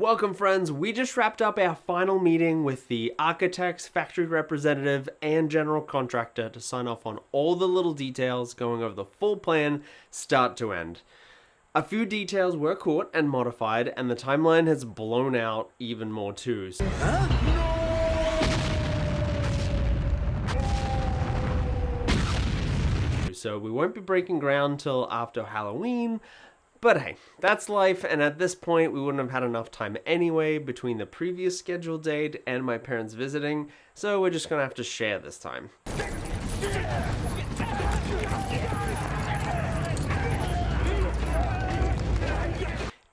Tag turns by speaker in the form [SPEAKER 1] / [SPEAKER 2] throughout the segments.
[SPEAKER 1] Welcome friends, we just wrapped up our final meeting with the architects, factory representative, and general contractor to sign off on all the little details, going over the full plan, start to end. A few details were caught and modified, and the timeline has blown out even more too. So we won't be breaking ground till after Halloween. But hey, that's life, and at this point we wouldn't have had enough time anyway between the previous scheduled date and my parents visiting, so we're just gonna have to share this time.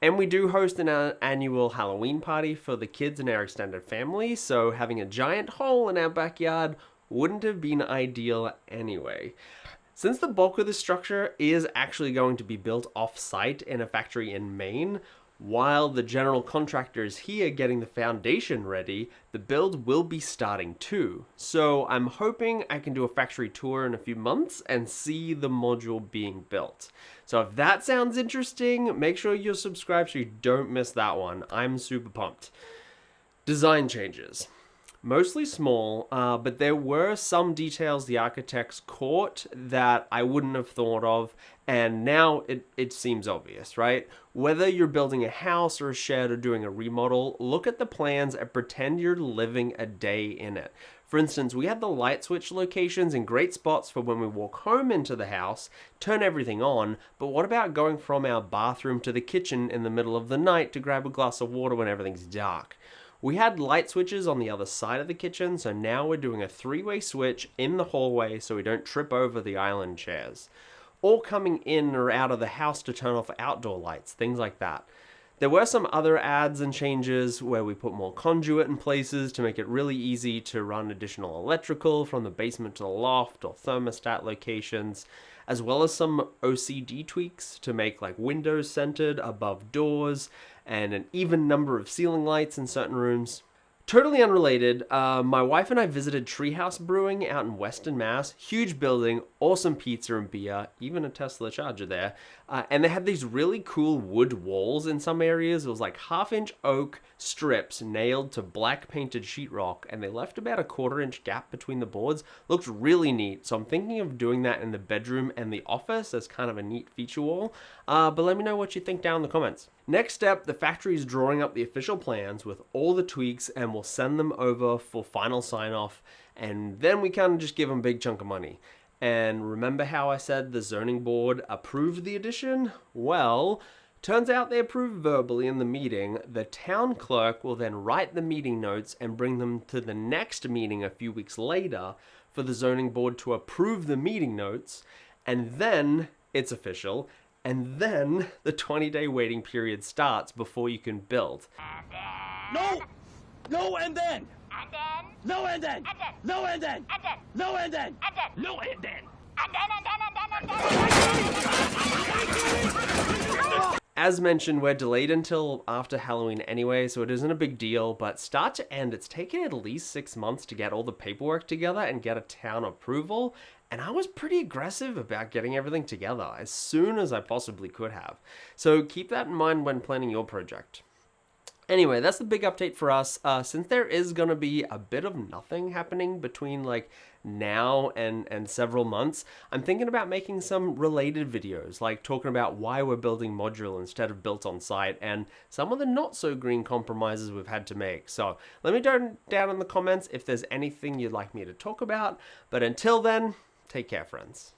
[SPEAKER 1] And we do host an annual Halloween party for the kids in our extended family, so having a giant hole in our backyard wouldn't have been ideal anyway. Since the bulk of the structure is actually going to be built off-site in a factory in Maine, while the general contractor is here getting the foundation ready, the build will be starting too. So I'm hoping I can do a factory tour in a few months and see the module being built. So if that sounds interesting, make sure you're subscribed so you don't miss that one. I'm super pumped. Design changes. Mostly small, but there were some details the architects caught that I wouldn't have thought of, and now it seems obvious, right? Whether you're building a house or a shed or doing a remodel, look at the plans and pretend you're living a day in it. For instance, we had the light switch locations in great spots for when we walk home into the house, turn everything on, but what about going from our bathroom to the kitchen in the middle of the night to grab a glass of water when everything's dark? We had light switches on the other side of the kitchen, so now we're doing a three-way switch in the hallway so we don't trip over the island chairs. Or coming in or out of the house to turn off outdoor lights, things like that. There were some other adds and changes where we put more conduit in places to make it really easy to run additional electrical from the basement to the loft or thermostat locations, as well as some OCD tweaks to make like windows centered above doors and an even number of ceiling lights in certain rooms. Totally unrelated, my wife and I visited Treehouse Brewing out in Weston, Mass. Huge building, awesome pizza and beer, even a Tesla charger there. And they had these really cool wood walls in some areas. It was like 1/2-inch oak strips nailed to black painted sheetrock, and they left about a 1/4-inch gap between the boards. Looked really neat, so I'm thinking of doing that in the bedroom and the office as kind of a neat feature wall. But let me know what you think down in the comments. Next step, the factory is drawing up the official plans with all the tweaks, and we'll send them over for final sign-off, and then we kind of just give them a big chunk of money. And remember how I said the zoning board approved the addition? Well, turns out they approved verbally in the meeting. The town clerk will then write the meeting notes and bring them to the next meeting a few weeks later for the zoning board to approve the meeting notes, and then it's official. And then the 20-day waiting period starts before you can build.
[SPEAKER 2] No! No and then!
[SPEAKER 3] And then?
[SPEAKER 2] No and then!
[SPEAKER 3] And then?
[SPEAKER 2] No and then!
[SPEAKER 3] And then?
[SPEAKER 2] No and then!
[SPEAKER 3] And then?
[SPEAKER 2] No and then!
[SPEAKER 1] As mentioned, we're delayed until after Halloween anyway, so it isn't a big deal, but start to end, it's taken at least 6 months to get all the paperwork together and get a town approval, and I was pretty aggressive about getting everything together as soon as I possibly could have. So keep that in mind when planning your project. Anyway, that's the big update for us. Since there is going to be a bit of nothing happening between like now and several months, I'm thinking about making some related videos, like talking about why we're building modular instead of built on site and some of the not so green compromises we've had to make. So let me know down in the comments if there's anything you'd like me to talk about. But until then, take care, friends.